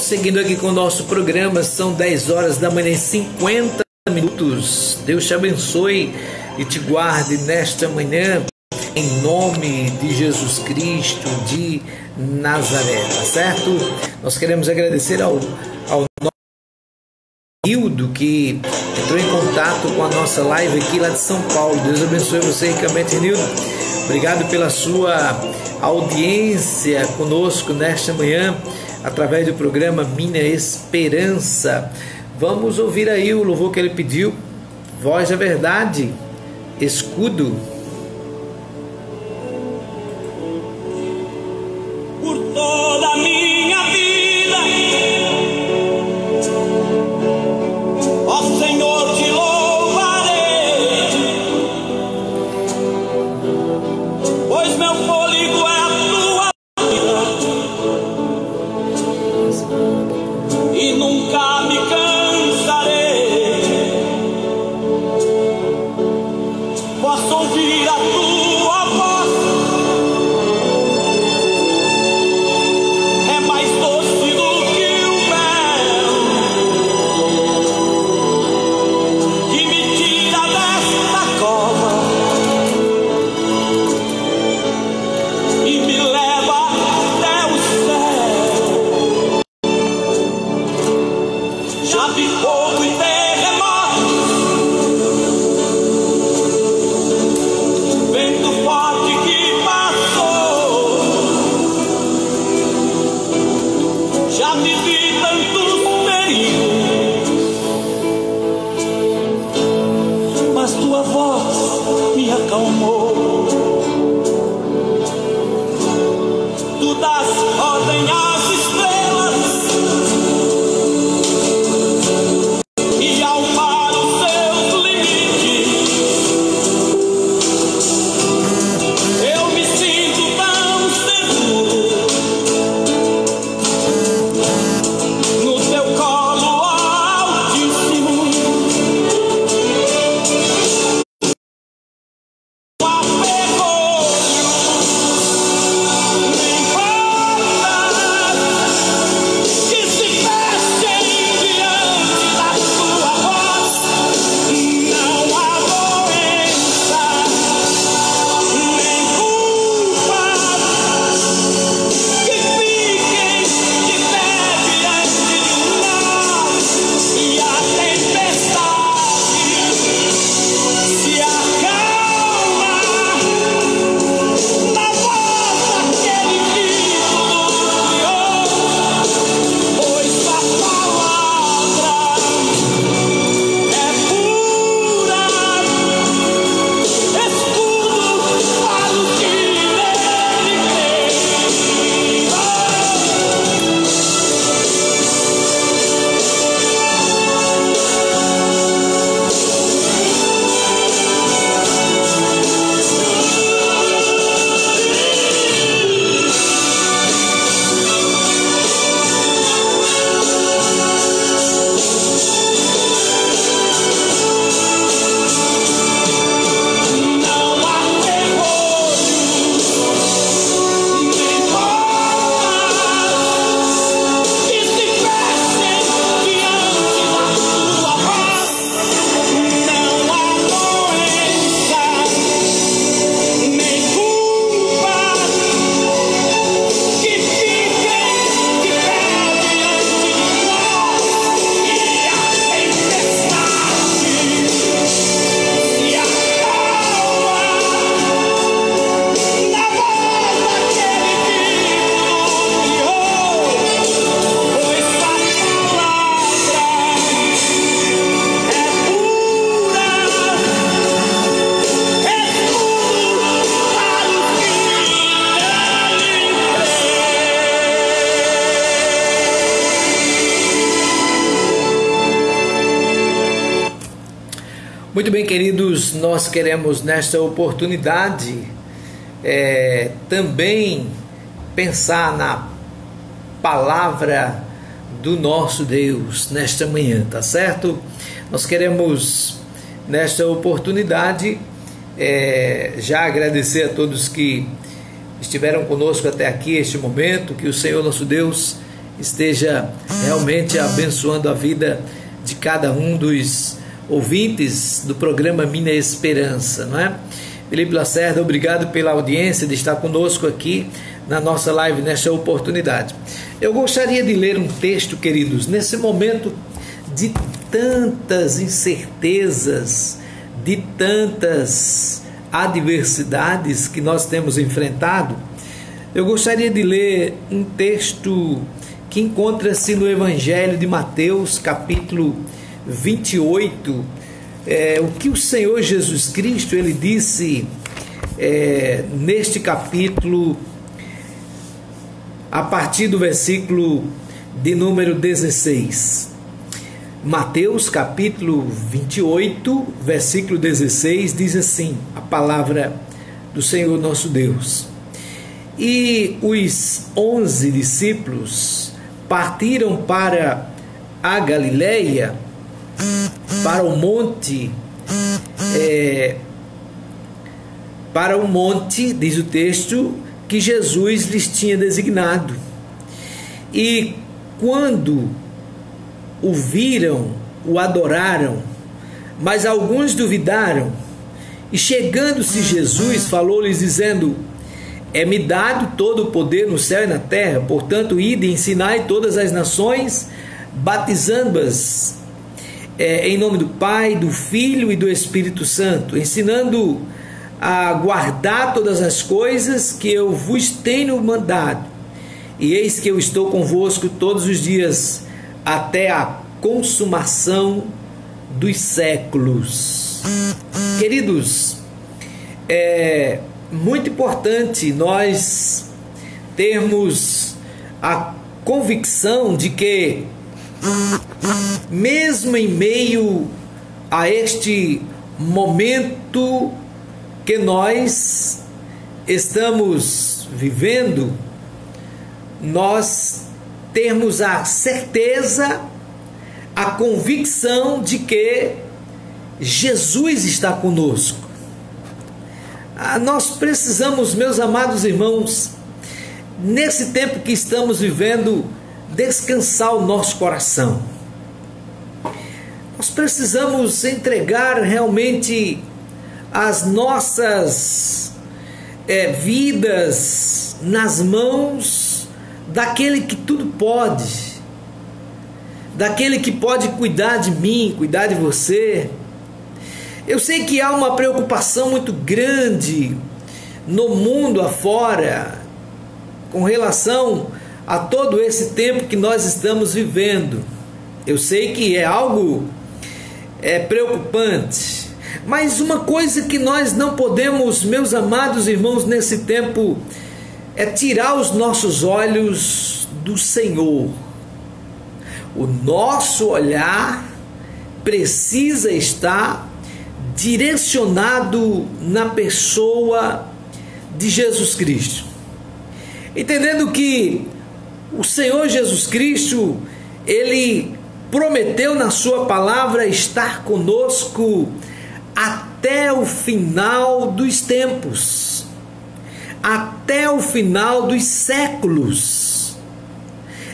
Seguindo aqui com o nosso programa, são 10 horas da manhã e 50 minutos. Deus te abençoe e te guarde nesta manhã, em nome de Jesus Cristo de Nazaré, tá certo? Nós queremos agradecer ao nosso Nildo, que entrou em contato com a nossa live aqui lá de São Paulo. Deus abençoe você ricamente, Nildo. Obrigado pela sua audiência conosco nesta manhã, através do programa Minha Esperança. Vamos ouvir aí o louvor que ele pediu, Voz da Verdade, Escudo. Por toda a minha vida, ó Senhor, te louvarei, pois meu fôlego é a tua e nunca me cansarei. Posso ouvir a tua voz, é mais doce do que o mel, que me tira desta cova e me leva até o céu. Já vi fogo e terremoto, vento forte que passou. Já vivi tantos perigos, mas tua voz me acalmou. Tu das ordem às estrelas e ao mar os seus limites. Eu me sinto tão seguro no teu colo Muito bem, queridos, nós queremos nesta oportunidade também pensar na palavra do nosso Deus nesta manhã, tá certo? Nós queremos nesta oportunidade já agradecer a todos que estiveram conosco até aqui, este momento, que o Senhor nosso Deus esteja realmente abençoando a vida de cada um dos ouvintes do programa Minha Esperança, não é? Felipe Lacerda, obrigado pela audiência de estar conosco aqui na nossa live, nesta oportunidade. Eu gostaria de ler um texto, queridos, nesse momento de tantas incertezas, de tantas adversidades que nós temos enfrentado. Eu gostaria de ler um texto que encontra-se no Evangelho de Mateus, capítulo 28, o que o Senhor Jesus Cristo ele disse neste capítulo, a partir do versículo de número 16. Mateus capítulo 28, versículo 16, diz assim, a palavra do Senhor nosso Deus: E os 11 discípulos partiram para a Galileia, para o monte, diz o texto, que Jesus lhes tinha designado. E quando o viram, o adoraram, mas alguns duvidaram. E chegando-se Jesus, falou-lhes dizendo: É-me dado todo o poder no céu e na terra, portanto, ide e ensinai todas as nações, batizando-as em nome do Pai, do Filho e do Espírito Santo, ensinando a guardar todas as coisas que eu vos tenho mandado. E eis que eu estou convosco todos os dias, até a consumação dos séculos. Queridos, é muito importante nós termos a convicção de que, mesmo em meio a este momento que nós estamos vivendo, nós termos a certeza, a convicção de que Jesus está conosco. Nós precisamos, meus amados irmãos, nesse tempo que estamos vivendo, descansar o nosso coração. Nós precisamos entregar realmente as nossas vidas nas mãos daquele que tudo pode, daquele que pode cuidar de mim, cuidar de você. Eu sei que há uma preocupação muito grande no mundo afora com relação a todo esse tempo que nós estamos vivendo. Eu sei que é algo preocupante, mas uma coisa que nós não podemos, meus amados irmãos, nesse tempo, é tirar os nossos olhos do Senhor. O nosso olhar precisa estar direcionado na pessoa de Jesus Cristo, entendendo que o Senhor Jesus Cristo, Ele prometeu na sua palavra estar conosco até o final dos tempos, até o final dos séculos.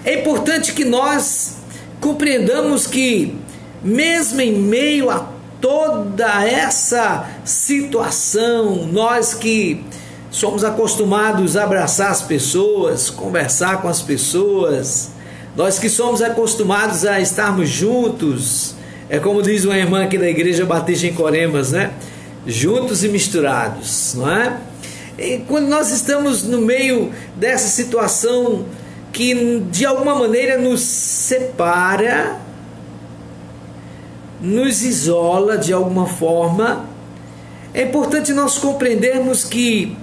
É importante que nós compreendamos que, mesmo em meio a toda essa situação, nós que somos acostumados a abraçar as pessoas, conversar com as pessoas, nós que somos acostumados a estarmos juntos, como diz uma irmã aqui da Igreja Batista em Coremas, né? Juntos e misturados, não é? E quando nós estamos no meio dessa situação que de alguma maneira nos separa, nos isola de alguma forma, é importante nós compreendermos que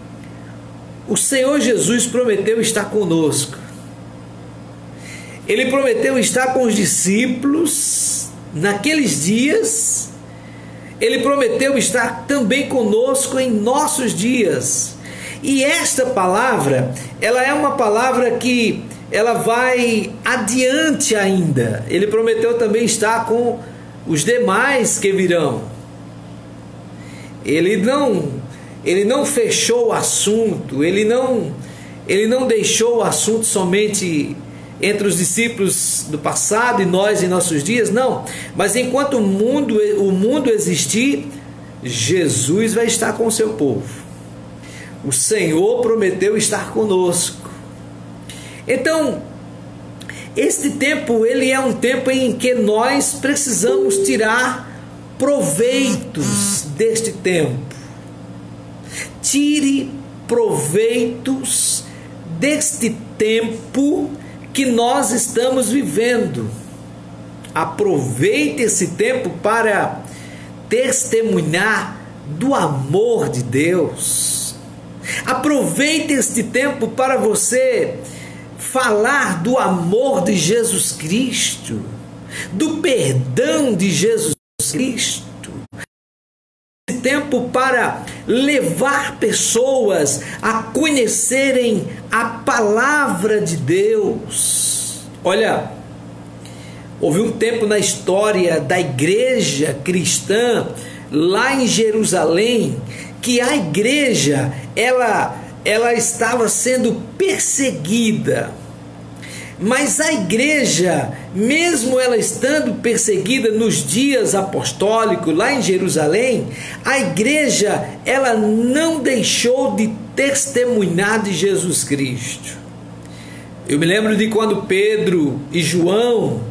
o Senhor Jesus prometeu estar conosco. Ele prometeu estar com os discípulos naqueles dias Ele prometeu estar também conosco em nossos dias. E esta palavra, ela é uma palavra que ela vai adiante ainda. Ele prometeu também estar com os demais que virão. Ele não fechou o assunto, ele não deixou o assunto somente entre os discípulos do passado e nós em nossos dias, não. Mas enquanto o mundo existir, Jesus vai estar com o seu povo. O Senhor prometeu estar conosco. Então, este tempo, ele é um tempo em que nós precisamos tirar proveitos deste tempo. Tire proveitos deste tempo que nós estamos vivendo. Aproveite esse tempo para testemunhar do amor de Deus. Aproveite este tempo para você falar do amor de Jesus Cristo, do perdão de Jesus Cristo. Esse tempo para levar pessoas a conhecerem a palavra de Deus. Olha, houve um tempo na história da igreja cristã lá em Jerusalém que a igreja ela estava sendo perseguida. Mas a igreja, mesmo ela estando perseguida nos dias apostólicos lá em Jerusalém, a igreja ela não deixou de testemunhar de Jesus Cristo. Eu me lembro de quando Pedro e João,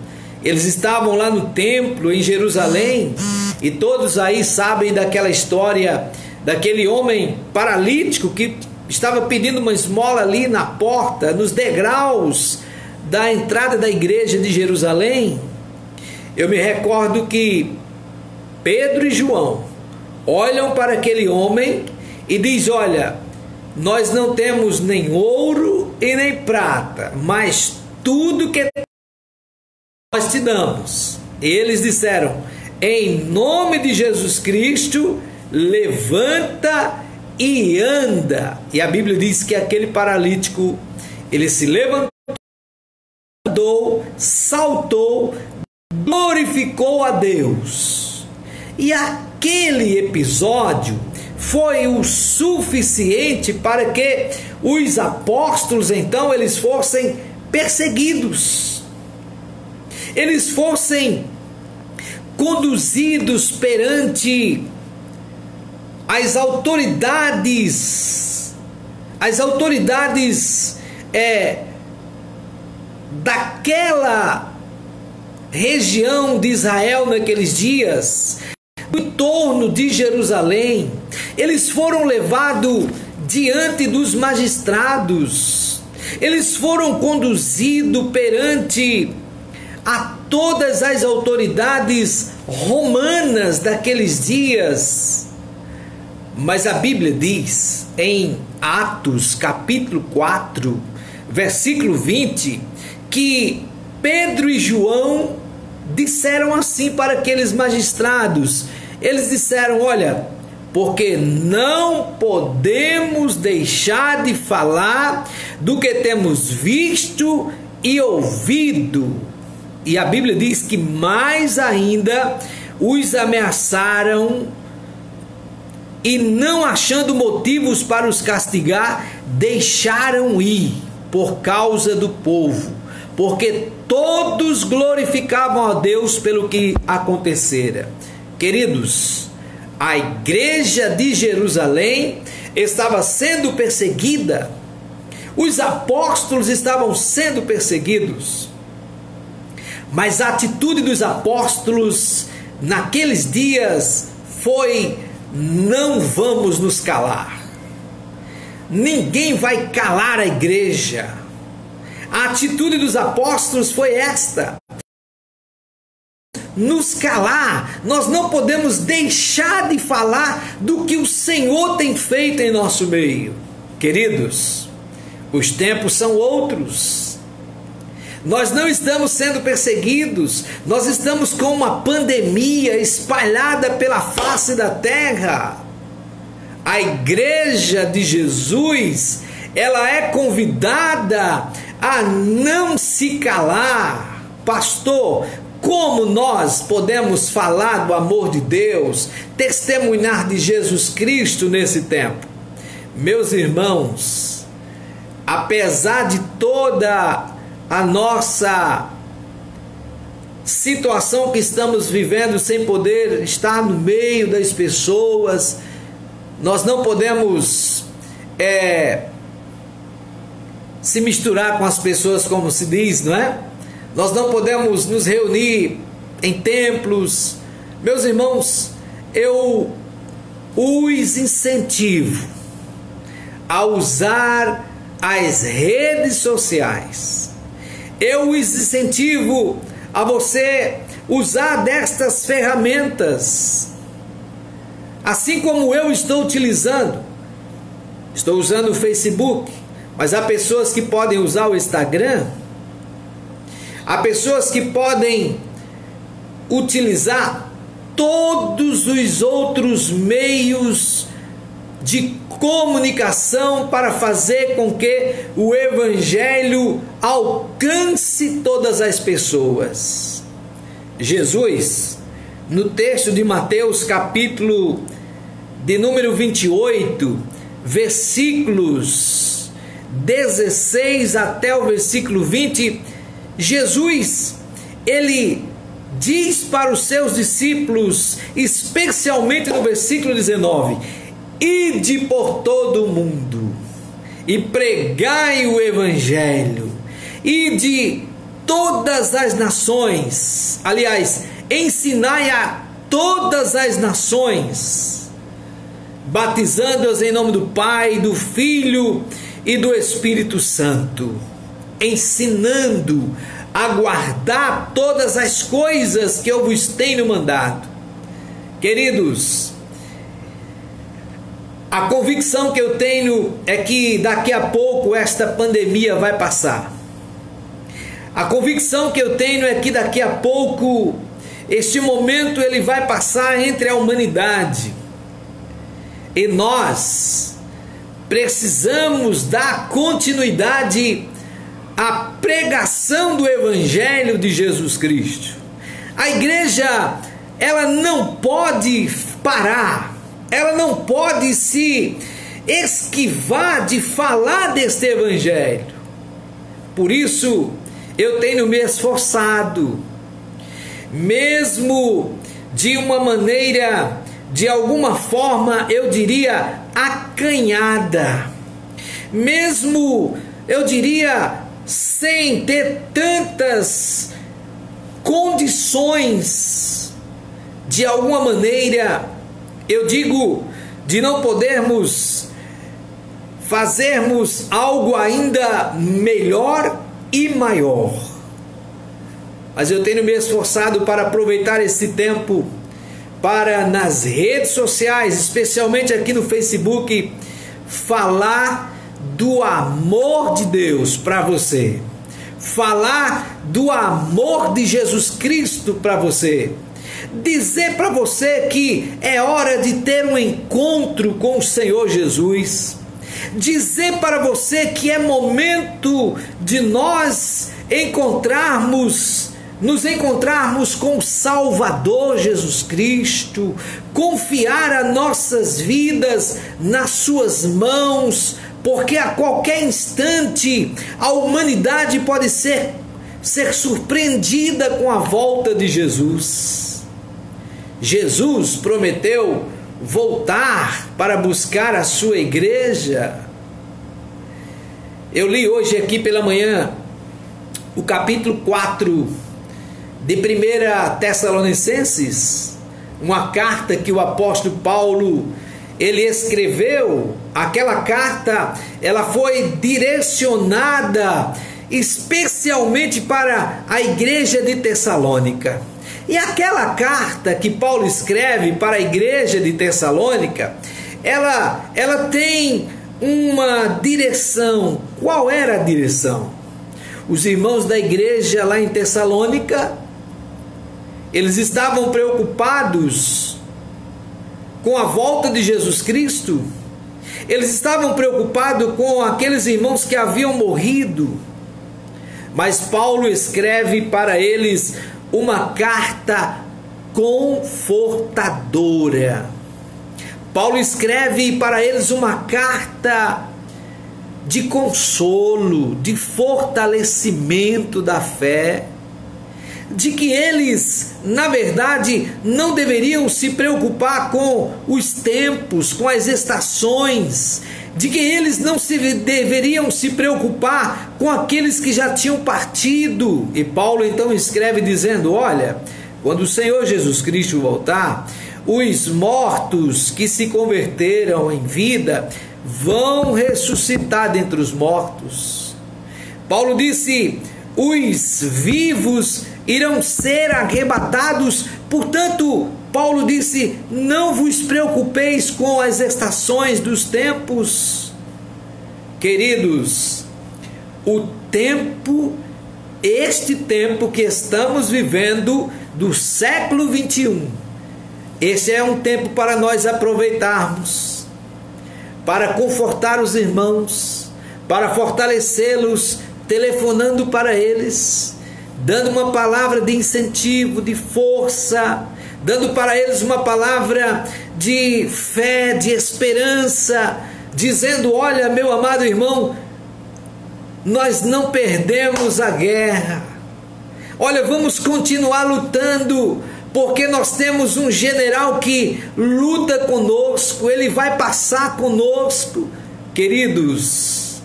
eles estavam lá no templo em Jerusalém, e todos aí sabem daquela história daquele homem paralítico que estava pedindo uma esmola ali na porta, nos degraus da entrada da igreja de Jerusalém. Eu me recordo que Pedro e João olham para aquele homem e diz: olha, nós não temos nem ouro e nem prata, mas tudo que nós te damos. E eles disseram: em nome de Jesus Cristo, levanta e anda. E a Bíblia diz que aquele paralítico, ele se levantou, saltou, glorificou a Deus. E aquele episódio foi o suficiente para que os apóstolos, então, eles fossem perseguidos, eles fossem conduzidos perante as autoridades daquela região de Israel naqueles dias, no entorno de Jerusalém. Eles foram levados diante dos magistrados, eles foram conduzidos perante a todas as autoridades romanas daqueles dias. Mas a Bíblia diz em Atos capítulo 4, versículo 20, que Pedro e João disseram assim para aqueles magistrados. Eles disseram: olha, porque não podemos deixar de falar do que temos visto e ouvido. E a Bíblia diz que mais ainda os ameaçaram, e não achando motivos para os castigar, deixaram ir por causa do povo, porque todos glorificavam a Deus pelo que acontecera. Queridos, a igreja de Jerusalém estava sendo perseguida, os apóstolos estavam sendo perseguidos, mas a atitude dos apóstolos naqueles dias foi: não vamos nos calar. Ninguém vai calar a igreja. A atitude dos apóstolos foi esta: nos calar. Nós não podemos deixar de falar do que o Senhor tem feito em nosso meio. Queridos, os tempos são outros. Nós não estamos sendo perseguidos, nós estamos com uma pandemia espalhada pela face da terra. A igreja de Jesus, ela é convidada a não se calar. Pastor, como nós podemos falar do amor de Deus, testemunhar de Jesus Cristo nesse tempo? Meus irmãos, apesar de toda a nossa situação que estamos vivendo, sem poder estar no meio das pessoas, nós não podemos se misturar com as pessoas, como se diz, não é? Nós não podemos nos reunir em templos. Meus irmãos, eu os incentivo a usar as redes sociais. Eu os incentivo a você usar destas ferramentas, assim como eu estou utilizando. Estou usando o Facebook, mas há pessoas que podem usar o Instagram, há pessoas que podem utilizar todos os outros meios de comunicação para fazer com que o Evangelho alcance todas as pessoas. Jesus, no texto de Mateus, capítulo de número 28, versículos 16 até o versículo 20, Jesus, ele diz para os seus discípulos, especialmente no versículo 19: ide por todo o mundo e pregai o Evangelho, ide todas as nações, aliás, ensinai a todas as nações, batizando-as em nome do Pai, do Filho e do Espírito Santo, ensinando a guardar todas as coisas que eu vos tenho mandado. Queridos, a convicção que eu tenho é que daqui a pouco esta pandemia vai passar. A convicção que eu tenho é que daqui a pouco este momento ele vai passar entre a humanidade. E nós precisamos dar continuidade à pregação do Evangelho de Jesus Cristo. A igreja, ela não pode parar. Ela não pode se esquivar de falar deste Evangelho. Por isso, eu tenho me esforçado, mesmo de uma maneira, de alguma forma, eu diria, acanhada, mesmo, eu diria, sem ter tantas condições, de alguma maneira, eu digo, de não podermos fazermos algo ainda melhor e maior. Mas eu tenho me esforçado para aproveitar esse tempo para, nas redes sociais, especialmente aqui no Facebook, falar do amor de Deus para você, falar do amor de Jesus Cristo para você, dizer para você que é hora de ter um encontro com o Senhor Jesus, dizer para você que é momento de nós nos encontrarmos com o Salvador Jesus Cristo, confiar as nossas vidas nas suas mãos, porque a qualquer instante a humanidade pode ser surpreendida com a volta de Jesus. Jesus prometeu voltar para buscar a sua igreja. Eu li hoje aqui pela manhã o capítulo 4 de 1 Tessalonicenses, uma carta que o apóstolo Paulo ele escreveu. Aquela carta, ela foi direcionada especialmente para a igreja de Tessalônica. E aquela carta que Paulo escreve para a igreja de Tessalônica, ela tem uma direção. Qual era a direção? Os irmãos da igreja lá em Tessalônica, eles estavam preocupados com a volta de Jesus Cristo. Eles estavam preocupados com aqueles irmãos que haviam morrido. Mas Paulo escreve para eles uma carta confortadora. Paulo escreve para eles uma carta de consolo, de fortalecimento da fé, de que eles, na verdade, não deveriam se preocupar com os tempos, com as estações, de que eles não deveriam se preocupar com aqueles que já tinham partido. E Paulo então escreve dizendo: olha, quando o Senhor Jesus Cristo voltar, os mortos que se converteram em vida vão ressuscitar dentre os mortos. Paulo disse: os vivos irão ser arrebatados. Portanto, Paulo disse: não vos preocupeis com as estações dos tempos. Queridos, este tempo que estamos vivendo do século 21, esse é um tempo para nós aproveitarmos, para confortar os irmãos, para fortalecê-los, telefonando para eles, dando uma palavra de incentivo, de força, dando para eles uma palavra de fé, de esperança, dizendo: olha, meu amado irmão, nós não perdemos a guerra. Olha, vamos continuar lutando, porque nós temos um general que luta conosco, ele vai passar conosco. Queridos,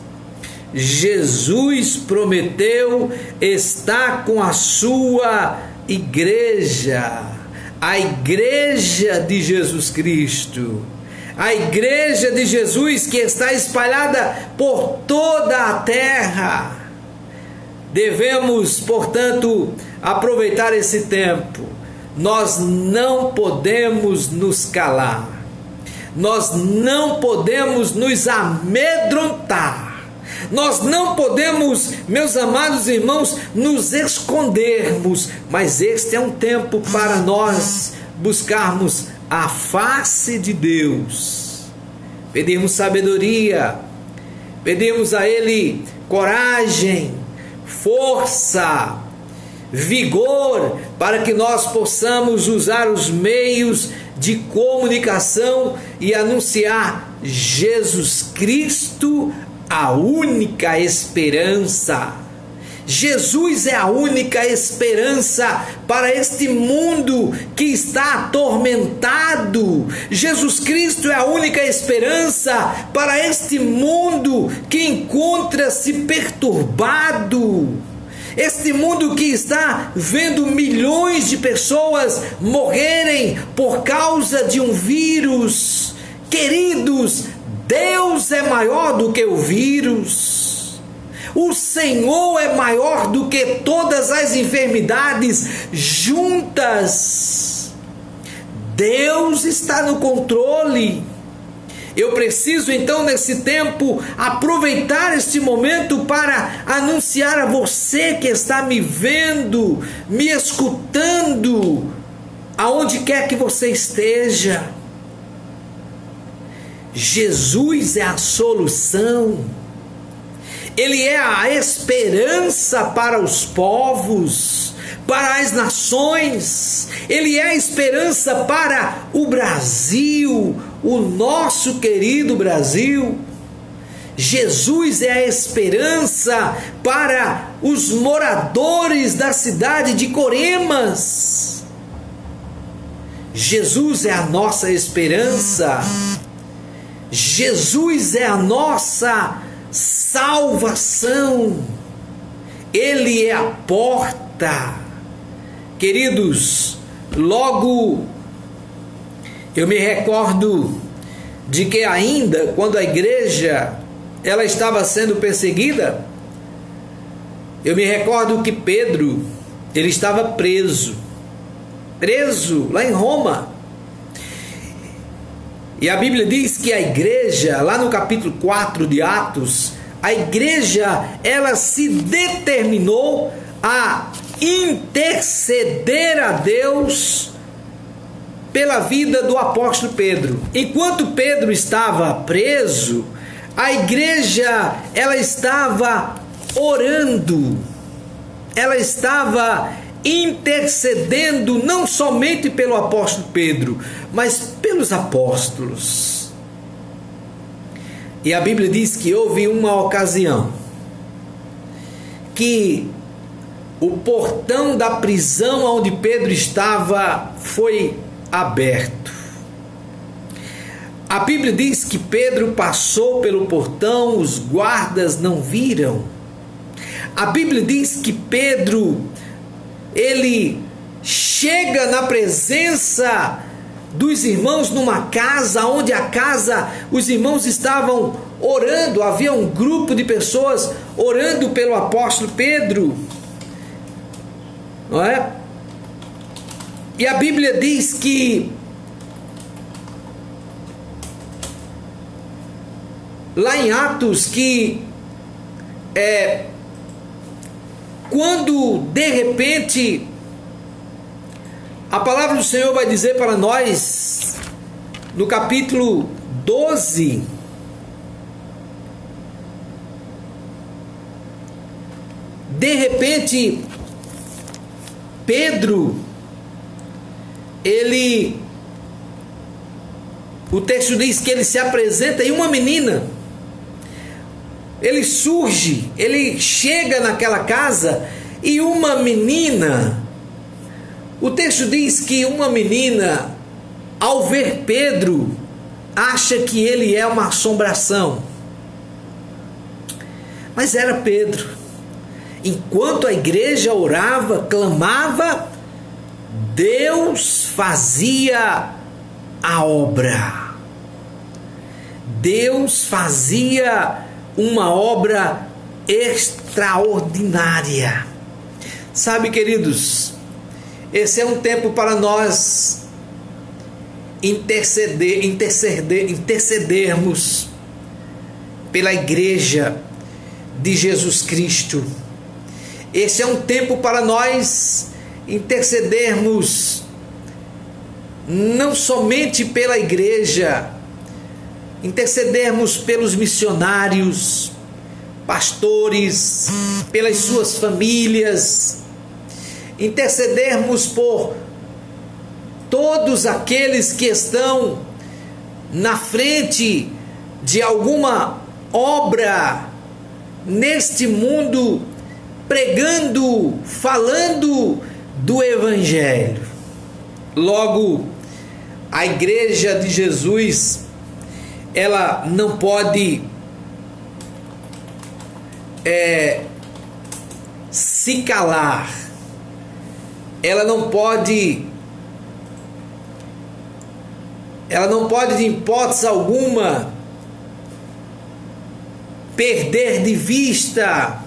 Jesus prometeu estar com a sua igreja, a igreja de Jesus Cristo, a igreja de Jesus que está espalhada por toda a terra. Devemos, portanto, aproveitar esse tempo. Nós não podemos nos calar, nós não podemos nos amedrontar, nós não podemos, meus amados irmãos, nos escondermos, mas este é um tempo para nós buscarmos a face de Deus, pedirmos sabedoria, pedirmos a Ele coragem, força, vigor, para que nós possamos usar os meios de comunicação e anunciar Jesus Cristo, a única esperança. Jesus é a única esperança para este mundo que está atormentado. Jesus Cristo é a única esperança para este mundo que encontra-se perturbado. Este mundo que está vendo milhões de pessoas morrerem por causa de um vírus. Queridos, Deus é maior do que o vírus. O Senhor é maior do que todas as enfermidades juntas. Deus está no controle. Eu preciso então, nesse tempo, aproveitar este momento para anunciar a você que está me vendo, me escutando, aonde quer que você esteja. Jesus é a solução. Ele é a esperança para os povos, para as nações. Ele é a esperança para o Brasil, o nosso querido Brasil. Jesus é a esperança para os moradores da cidade de Coremas. Jesus é a nossa esperança. Jesus é a nossa salvação. Ele é a porta. Queridos, logo eu me recordo de que ainda quando a igreja ela estava sendo perseguida, eu me recordo que Pedro, ele estava preso lá em Roma. E a Bíblia diz que a igreja, lá no capítulo 4 de Atos, a igreja, ela se determinou a interceder a Deus pela vida do apóstolo Pedro. Enquanto Pedro estava preso, a igreja, ela estava orando, ela estava intercedendo não somente pelo apóstolo Pedro, mas pelos apóstolos. E a Bíblia diz que houve uma ocasião que o portão da prisão onde Pedro estava foi aberto. A Bíblia diz que Pedro passou pelo portão, os guardas não viram. A Bíblia diz que Pedro, ele chega na presença dos irmãos numa casa, onde os irmãos estavam orando, havia um grupo de pessoas orando pelo apóstolo Pedro, não é? E a Bíblia diz que lá em Atos que quando de repente a palavra do Senhor vai dizer para nós no capítulo 12, de repente Pedro, o texto diz que ele se apresenta e uma menina, ele surge, ele chega naquela casa e uma menina, o texto diz que uma menina, ao ver Pedro, acha que ele é uma assombração, mas era Pedro. Enquanto a igreja orava, clamava, Deus fazia a obra. Deus fazia uma obra extraordinária. Sabe, queridos, esse é um tempo para nós intercedermos pela igreja de Jesus Cristo. Esse é um tempo para nós intercedermos não somente pela igreja, intercedermos pelos missionários, pastores, pelas suas famílias, intercedermos por todos aqueles que estão na frente de alguma obra neste mundo, pregando, falando do Evangelho. Logo, a igreja de Jesus, ela não pode se calar, ela não pode de hipótese alguma perder de vista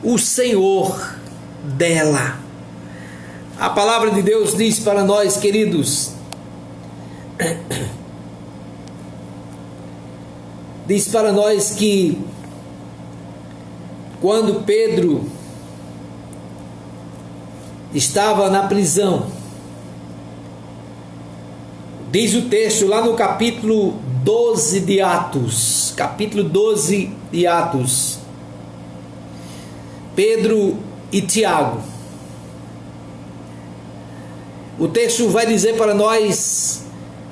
o Senhor dela. A palavra de Deus diz para nós, queridos, diz para nós que quando Pedro estava na prisão, diz o texto lá no capítulo 12 de Atos, Pedro e Tiago, o texto vai dizer para nós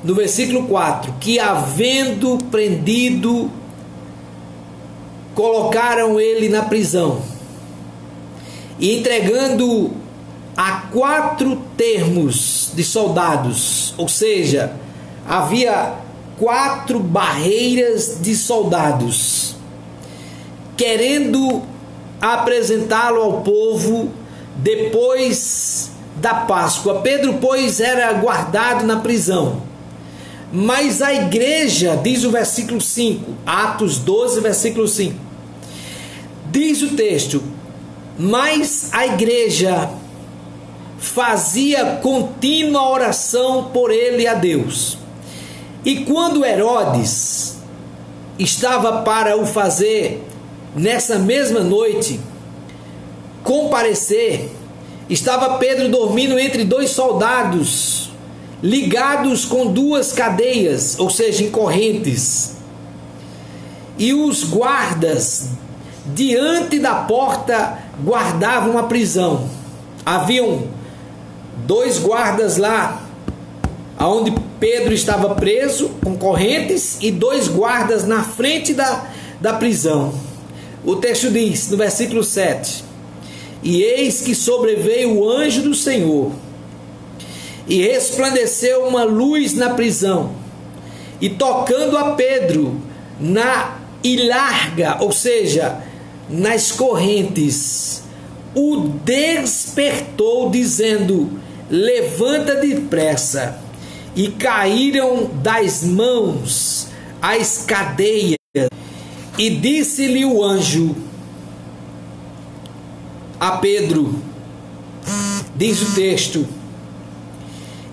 no versículo 4, que havendo prendido, colocaram ele na prisão e entregando a 4 termos de soldados, ou seja, havia 4 barreiras de soldados, querendo apresentá-lo ao povo depois da Páscoa. Pedro, pois, era guardado na prisão, mas a igreja, diz o versículo 5, Atos 12, versículo 5, diz o texto, mas a igreja fazia contínua oração por ele a Deus. E quando Herodes estava para o fazer nessa mesma noite comparecer, estava Pedro dormindo entre dois soldados, ligados com duas cadeias, ou seja, em correntes. E os guardas diante da porta guardavam a prisão. Haviam dois guardas lá, onde Pedro estava preso com correntes, e dois guardas na frente da prisão. O texto diz, no versículo 7: E eis que sobreveio o anjo do Senhor, e resplandeceu uma luz na prisão, e tocando a Pedro na ilharga, ou seja, nas correntes, o despertou, dizendo: levanta depressa. E caíram das mãos as cadeias. E disse-lhe o anjo a Pedro, diz o texto,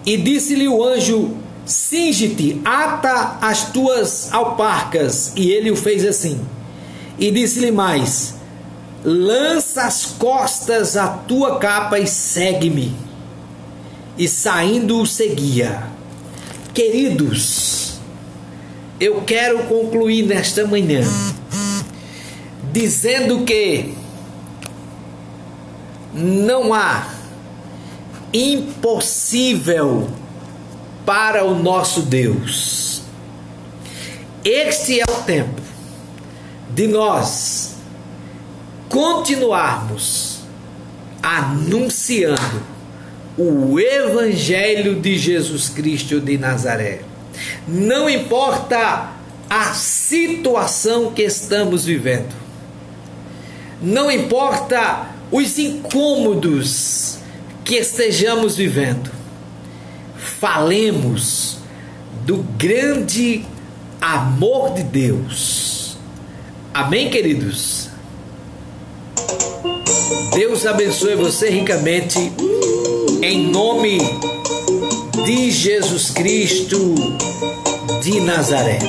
e disse-lhe o anjo: cinge-te, ata as tuas alparcas. E ele o fez assim. E disse-lhe mais: lança as costas a tua capa e segue-me. E saindo o seguia. Queridos, eu quero concluir nesta manhã dizendo que não há impossível para o nosso Deus. Este é o tempo de nós continuarmos anunciando o Evangelho de Jesus Cristo de Nazaré. Não importa a situação que estamos vivendo, não importa os incômodos que estejamos vivendo, falemos do grande amor de Deus. Amém, queridos? Deus abençoe você ricamente, em nome de Jesus Cristo de Nazaré.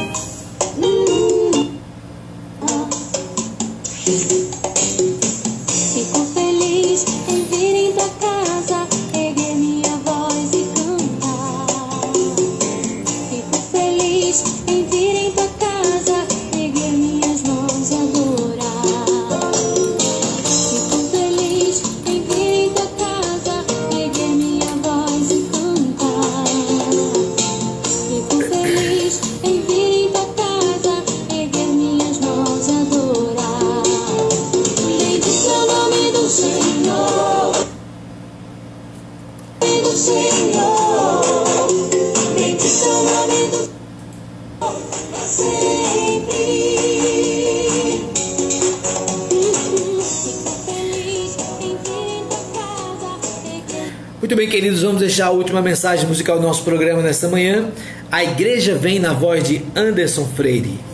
Fico feliz em vir em tua casa, erguer minha voz e cantar. Fico feliz em vir em tua casa, erguer minhas mãos e adorar. Fico feliz em vir em tua casa, erguer minha voz e cantar. Fico feliz em vir em tua casa, erguer minhas mãos e adorar. Bendito é o nome do Senhor, do Senhor. Bendito é o nome do Senhor, pra sempre. Fico feliz em vir em tua casa, erguer. Muito bem, queridos, vamos deixar a última mensagem musical do nosso programa nesta manhã. A igreja vem na voz de Anderson Freire.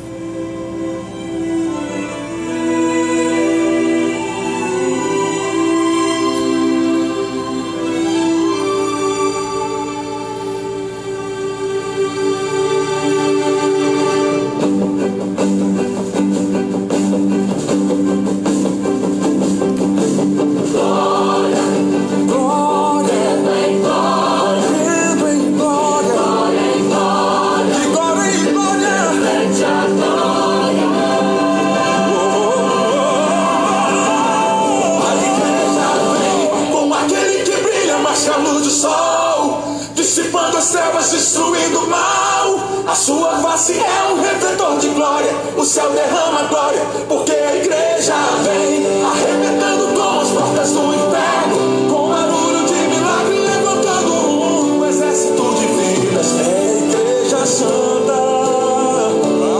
Dissipando as trevas, destruindo o mal. A sua face é um refletor de glória. O céu derrama glória, porque a igreja vem arrebentando com as portas do inferno, com barulho de milagre, levantando um exército de vidas. É a igreja santa,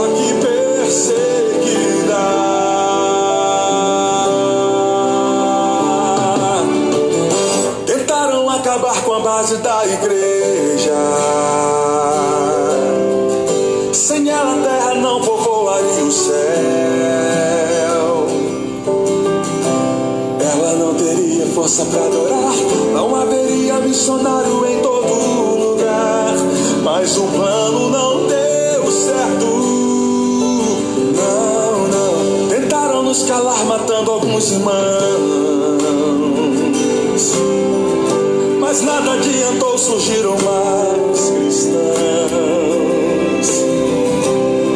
aqui perseguida. Tentaram acabar com a base da igreja. Sem ela a terra não povoaria o céu. Ela não teria força para adorar, não haveria missionário em todo lugar. Mas o plano não deu certo. tentamos calar, matando alguns irmãos, mas nada adiantou, surgiram mais cristãos,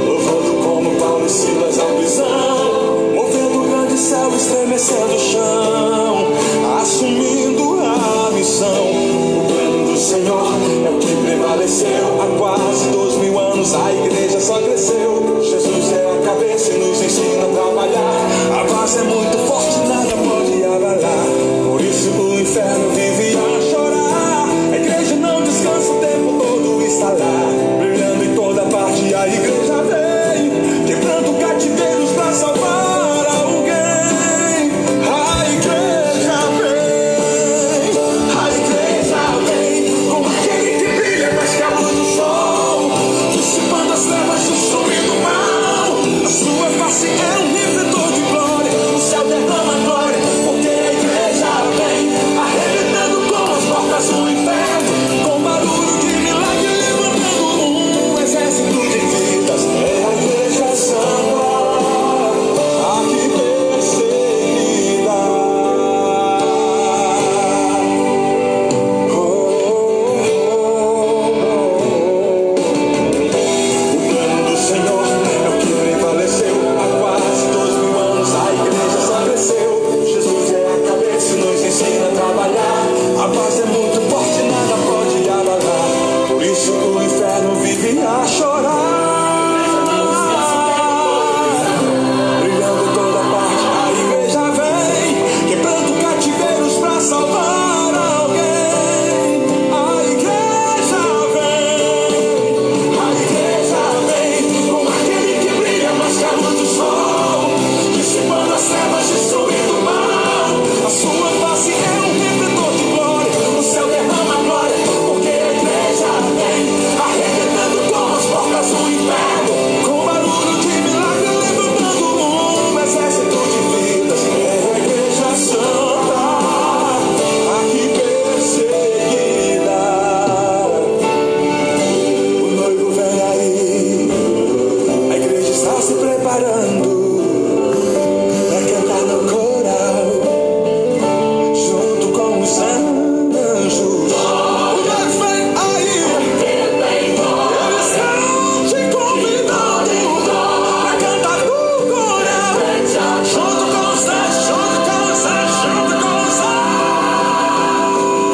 louvando como Paulo e Silas a prisão, movendo o grande céu, estremecendo o chão, assumindo a missão. O plano do Senhor é o que prevaleceu. Há quase 2000 anos a igreja só cresceu. Jesus é a cabeça e nos ensina a trabalhar. A base é muito forte, nada pode abalar. Por isso o inferno vive a chorar. A igreja não descansa, o tempo todo está lá, brilhando em toda parte. A igreja vem, quebrando cativeiros para salvar alguém. A igreja vem, a igreja vem, como aquele que brilha mais que a luz do sol, dissipando as trevas, destruindo o mal. A sua face é um refletor de glória, o céu derrama glória, porque a igreja vem, arrebentando com as portas do inferno, com barulho de milagre, levantando um exército de vidas. É a igreja santa, aqui perseguida. O plano do Senhor é o que prevaleceu. Há quase 2000 anos a igreja só cresceu. Jesus é a cabeça e nos ensina a trabalhar. A base é muito forte, nada pode abalar. Por isso o inferno vive a chorar. Brilhando em toda parte, a igreja vem, quebrando cativeiros para salvar alguém. A igreja vem, como aquele que brilha mais que a luz do sol, dissipando as trevas, destruindo o mal. A sua face é um refletor de glória, o céu derrama glória, porque a igreja vem, arrebentando com as portas do inferno, com barulho de milagre, levantando um exército de vidas. É a igreja santa, aqui perseguida. O noivo vem aí, a igreja está se preparando para cantar no coral, junto com os anjos. O noivo vem aí, eles estão te convidando para cantar no coral, junto com os anjos, junto com os anjos, junto com os anjos.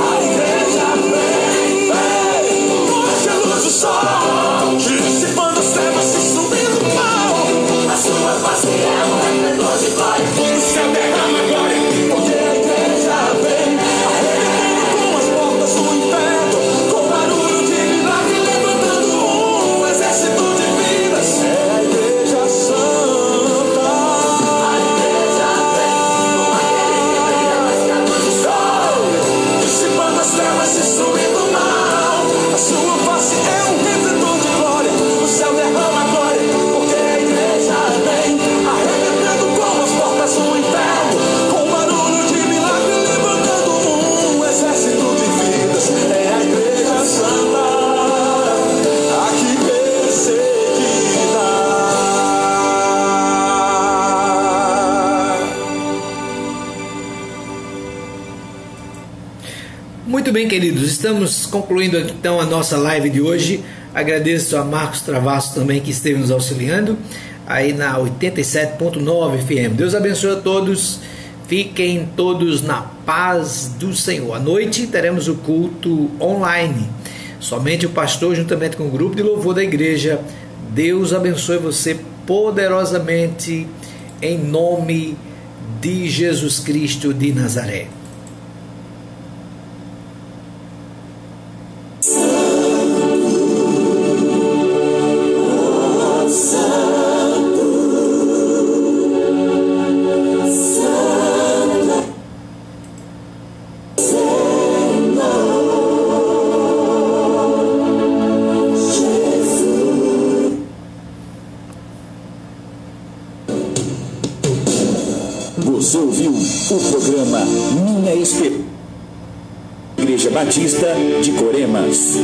A igreja vem, com a luz do sol, dissipando as trevas, destruindo o mal. A sua face é um refletor de glória, o céu derrama glória, porque a igreja vem, arrebentando com as portas do inferno, com barulho de milagre, levantando um exército de vidas. É a igreja santa, a igreja vem, como aquele que brilha mais que a luz do sol, dissipando as trevas, destruindo o mal. A sua face é um refletor de glória, o céu derrama glória, porque a igreja vem, arrebentando com as portas do inferno, com barulho de milagre, levantando um exército de vidas. É a igreja santa, aqui perseguida. Muito bem, queridos, estamos concluindo aqui, então, a nossa live de hoje. Agradeço a Marcos Travasso também, que esteve nos auxiliando aí na 87.9 FM. Deus abençoe a todos, fiquem todos na paz do Senhor. À noite teremos o culto online, somente o pastor juntamente com o grupo de louvor da igreja. Deus abençoe você poderosamente, em nome de Jesus Cristo de Nazaré. Você ouviu o programa Minha Esperança, Igreja Batista de Coremas.